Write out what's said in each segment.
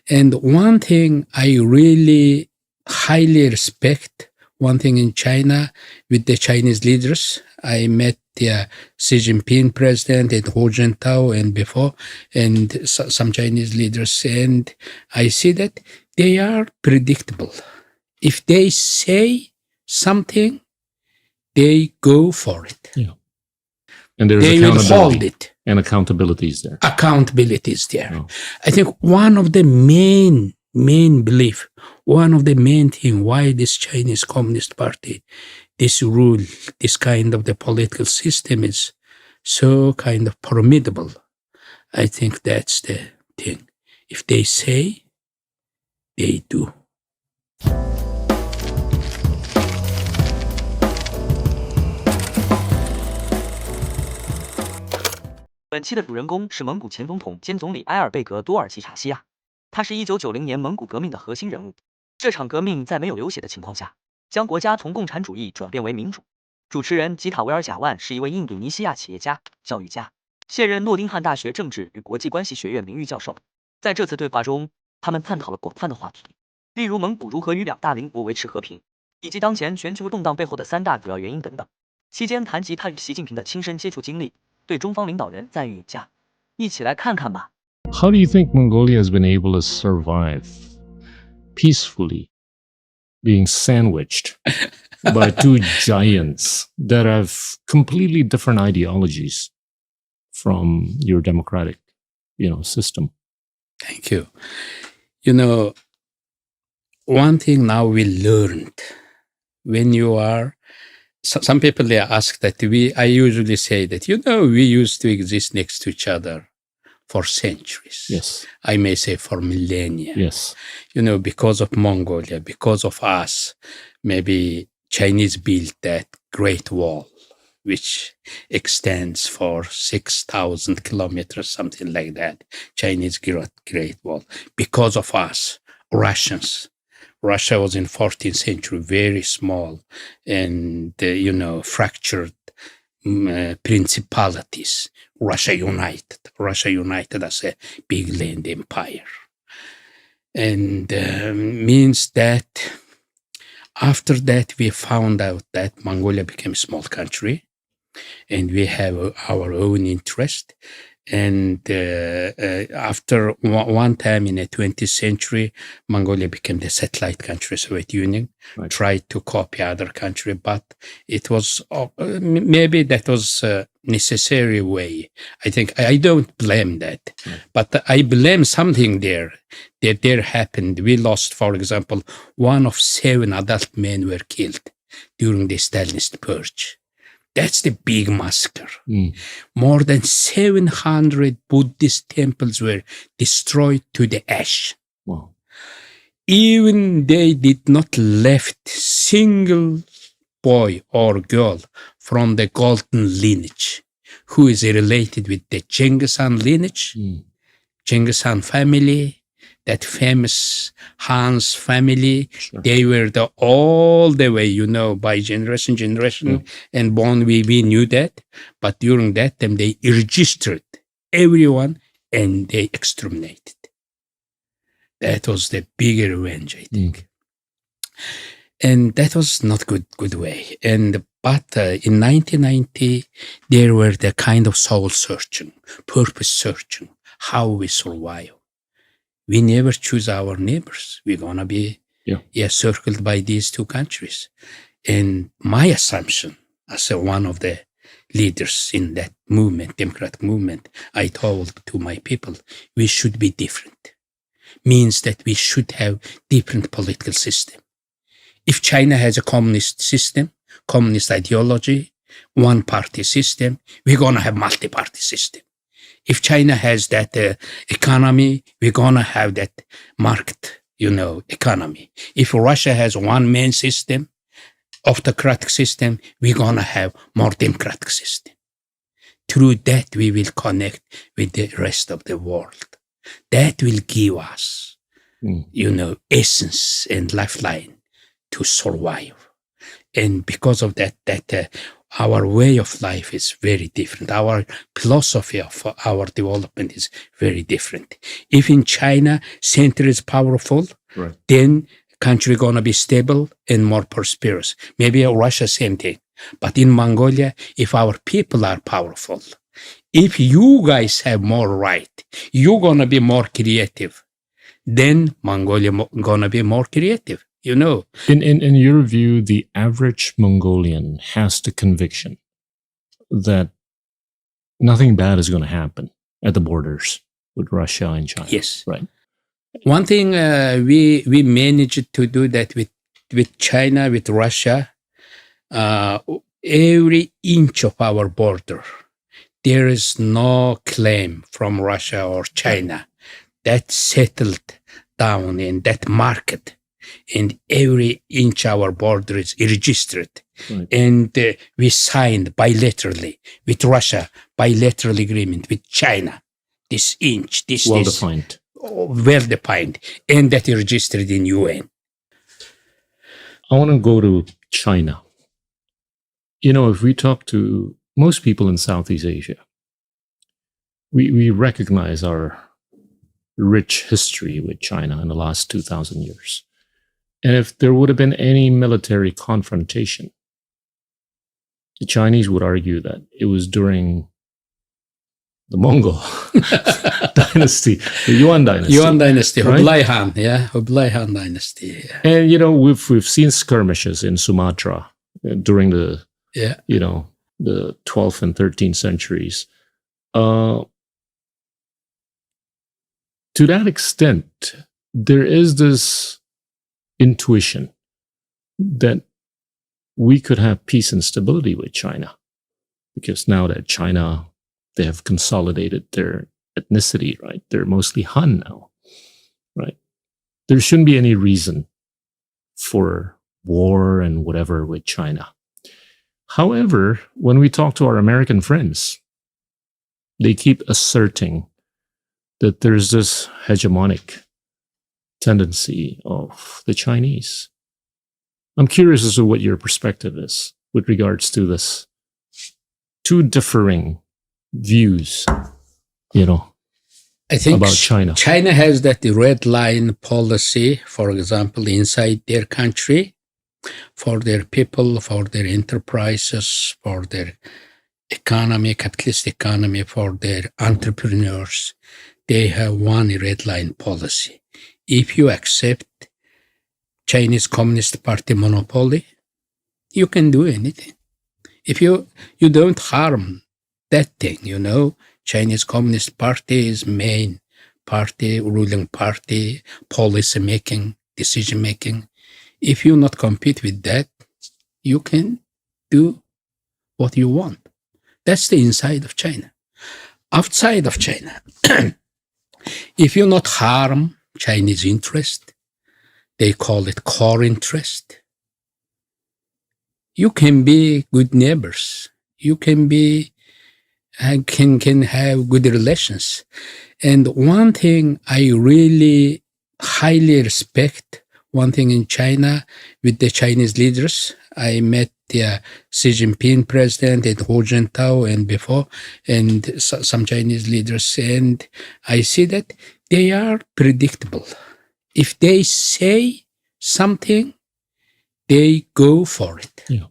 And one thing I really highly respect, one thing in China with the Chinese leaders, I met the Xi Jinping president and Hu Jintao and before, and some Chinese leaders, and I see that they are predictable. If they say something, they go for it. Yeah. And there's they will hold it. And accountability is there. Accountability is there. Oh. I think one of the main belief, one of the main thing why this Chinese Communist Party, this rule, this kind of the political system is so kind of formidable. I think that's the thing. If they say, they do. 本期的主人公是蒙古前总统兼总理埃尔贝格多尔吉查西亚，他是1990年蒙古革命的核心人物。这场革命在没有流血的情况下，将国家从共产主义转变为民主。主持人吉塔维尔贾万是一位印度尼西亚企业家、教育家，现任诺丁汉大学政治与国际关系学院名誉教授。在这次对话中，他们探讨了广泛的话题，例如蒙古如何与两大邻国维持和平，以及当前全球动荡背后的三大主要原因等等。期间谈及他与习近平的亲身接触经历，对中方领导人赞誉有加。一起来看看吧。How do you think Mongolia has been able to survive peacefully, being sandwiched by two giants that have completely different ideologies from your democratic, system? Thank you. One thing now we learned when you are, some people they ask that I usually say that, we used to exist next to each other for centuries. Yes. I may say for millennia. Yes. Because of Mongolia, because of us, maybe Chinese built that Great Wall, which extends for 6,000 kilometers, something like that. Chinese Great Wall. Because of us, Russia was in 14th century, very small and, fractured principalities. Russia united as a big land empire. And means that after that, we found out that Mongolia became a small country and we have our own interest. And after one time in the 20th century, Mongolia became the satellite country of the Soviet Union, right. Tried to copy other country, but it was, maybe that was a necessary way. I think, I don't blame that, right. But I blame something there happened. We lost, for example, 1 of 7 adult men were killed during the Stalinist purge. That's the big massacre. More than 700 Buddhist temples were destroyed to the ash. Wow. Even they did not left single boy or girl from the golden lineage, who is related with the Genghis Khan lineage, Genghis Khan family, that famous Han's family. Sure. They were all the way, by generation, and born, we knew that. But during that time, they registered everyone and they exterminated. That was the big revenge, I think. And that was not good way. But in 1990, there were the kind of soul searching, purpose searching, how we survive. We never choose our neighbors. We're going to be circled by these two countries. And my assumption, as one of the leaders in that movement, democratic movement, I told to my people, we should be different. Means that we should have different political system. If China has a communist system, communist ideology, one-party system, we're going to have multi-party system. If China has that economy, we're going to have that market, economy. If Russia has one main system, autocratic system, we're going to have more democratic system. Through that, we will connect with the rest of the world. That will give us, essence and lifeline to survive. And because of that our way of life is very different. Our philosophy of our development is very different. If in China, center is powerful, Right. then country gonna be stable and more prosperous. Maybe Russia, same thing. But in Mongolia, if our people are powerful, if you guys have more right, you're gonna be more creative, then Mongolia gonna be more creative, you know. In your view, the average Mongolian has the conviction that nothing bad is going to happen at the borders with Russia and China. Yes. Right. One thing we managed to do that with China, with Russia, every inch of our border, there is no claim from Russia or China. That settled down in that market, and every inch our border is registered. Right. And we signed bilaterally with Russia, bilateral agreement with China. This inch, this Well-defined. Well-defined, and that is registered in UN. I want to go to China. You know, if we talk to most people in Southeast Asia, we recognize our rich history with China in the last 2,000 years. And if there would have been any military confrontation, the Chinese would argue that it was during the Mongol dynasty, the Yuan dynasty. Yuan dynasty, right? Kublai Han, yeah, Kublai Han dynasty. Yeah. And, you know, we've seen skirmishes in Sumatra during the, you know, the 12th and 13th centuries. To that extent, there is this intuition that we could have peace and stability with China, because now that China, they have consolidated their ethnicity, right? They're mostly Han now, right? There shouldn't be any reason for war and whatever with China. However, when we talk to our American friends, they keep asserting that there's this hegemonic tendency of the Chinese. I'm curious as to what your perspective is with regards to this two differing views, you know, I think about China. China has that red line policy, for example, inside their country, for their people, for their enterprises, for their economy, capitalist economy, for their entrepreneurs. They have one red line policy. If you accept Chinese Communist Party monopoly, you can do anything. If you don't harm that thing, you know, Chinese Communist Party is main party, ruling party, policy making, decision making. If you not compete with that, you can do what you want. That's the inside of China. Outside of China, if you not harm Chinese interest, they call it core interest. You can be good neighbors. You can be can have good relations. And one thing I really highly respect, one thing in China with the Chinese leaders, I met the Xi Jinping president and Hu Jintao and before, and some Chinese leaders, and I see that they are predictable. If they say something, they go for it. Yeah.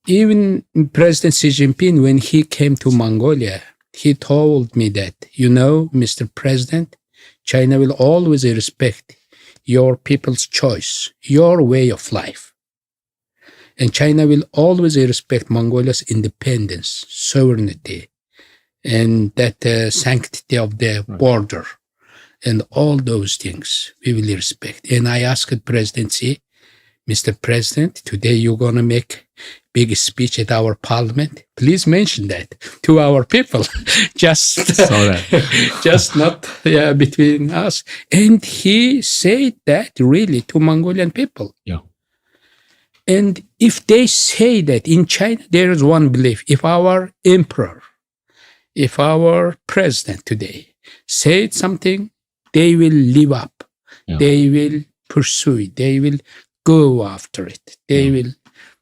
Even President Xi Jinping, when he came to Mongolia, he told me that, you know, Mr. President, China will always respect your people's choice, your way of life. And China will always respect Mongolia's independence, sovereignty, and that sanctity of the border, and all those things we will respect. And I asked President Xi, Mr. President, today you're going to make big speech at our parliament. Please mention that to our people. just not between us. And he said that really to Mongolian people. Yeah. And if they say that in China, there is one belief. If our emperor, if our president today said something, they will live up. Yeah. They will pursue it. They will go after it. They will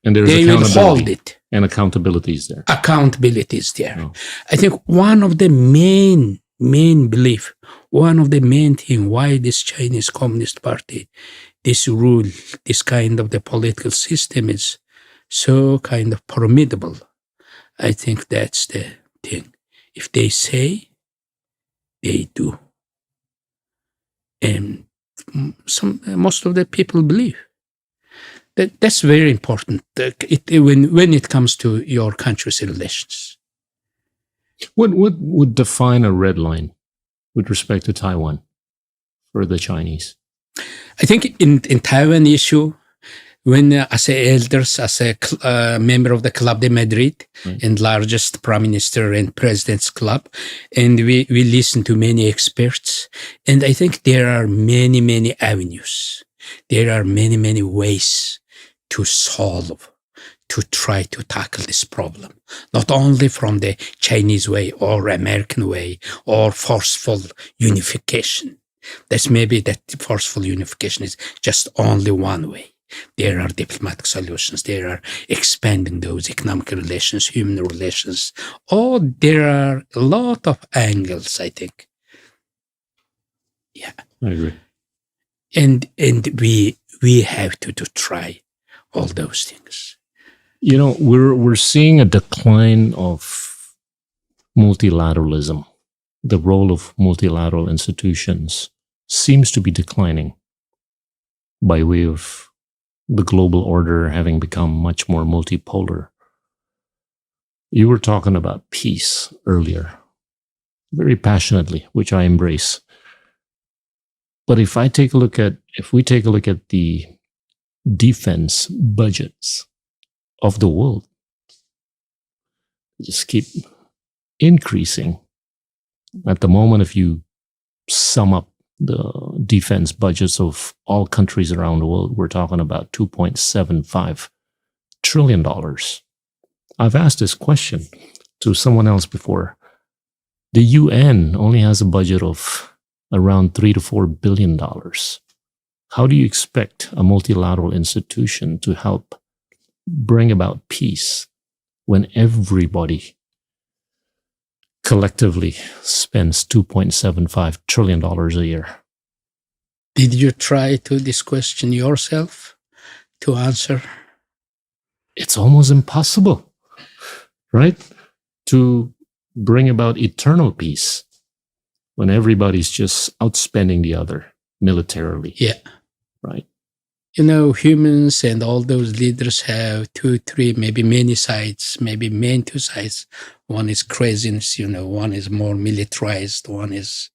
And there's they will accountability. hold it. And accountability is there. Accountability is there. Oh. I think one of the main belief, one of the main thing why this Chinese Communist Party, this rule, this kind of the political system is so kind of formidable. I think that's the thing. If they say, they do. And most of the people believe. That's very important when it comes to your country's relations. What would define a red line with respect to Taiwan for the Chinese? I think in Taiwan issue, when as elders, as a member of the Club de Madrid, Right. and largest prime minister and president's club, and we listen to many experts, and I think there are many avenues. There are many ways to solve, to try to tackle this problem, not only from the Chinese way or American way or forceful unification. That's maybe that forceful unification is just only one way. There are diplomatic solutions. There are expanding those economic relations, human relations. Oh, there are a lot of angles, I think. Yeah. I agree. And we have to try all those things. You know, we're seeing a decline of multilateralism. The role of multilateral institutions seems to be declining by way of the global order having become much more multipolar. You were talking about peace earlier, very passionately, which I embrace. But if we take a look at the defense budgets of the world, they just keep increasing. At the moment, if you sum up the defense budgets of all countries around the world, we're talking about $2.75 trillion. I've asked this question to someone else before. The UN only has a budget of around $3 to $4 billion. How do you expect a multilateral institution to help bring about peace when everybody collectively spends $2.75 trillion a year? Did you try to this question yourself to answer? It's almost impossible, right? To bring about eternal peace when everybody's just outspending the other militarily. Yeah. Right. You know, humans and all those leaders have two, three, maybe many sides, maybe main two sides. One is craziness, you know, one is more militarized, one is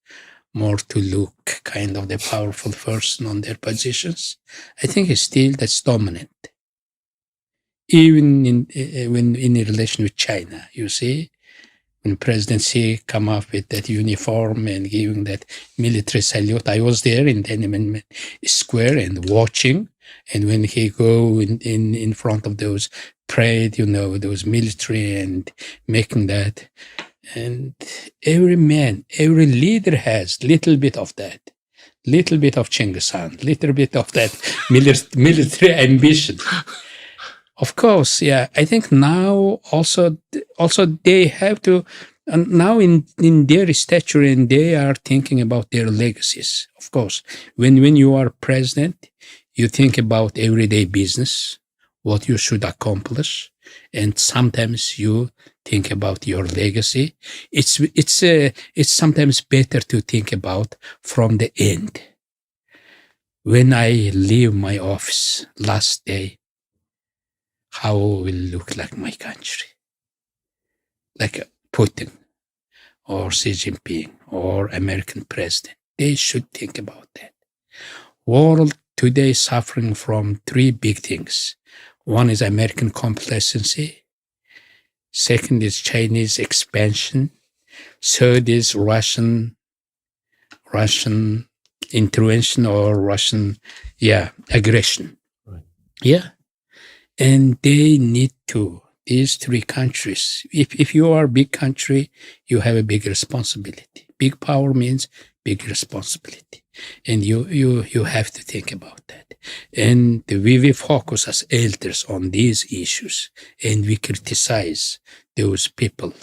more to look kind of the powerful person on their positions. I think still that's dominant. Even when in relation with China, you see, when President Xi come up with that uniform and giving that military salute, I was there in Tiananmen Square and watching. And when he go in front of those parade, you know, those military and making that, and every man, every leader has little bit of that, little bit of Genghis Khan, little bit of that military ambition. Of course, yeah. I think now also they have to, now in their stature, and they are thinking about their legacies. Of course, when you are president, you think about everyday business, what you should accomplish, and sometimes you think about your legacy. It's sometimes better to think about from the end. When I leave my office last day, how will look like my country? Like Putin or Xi Jinping or American president. They should think about that. World today suffering from three big things. One is American complacency. Second is Chinese expansion. Third is Russian intervention or Russian, aggression. Right. Yeah. And they need to, these three countries, if you are a big country, you have a big responsibility. Big power means big responsibility. And you have to think about that. And we focus as elders on these issues, and we criticize those people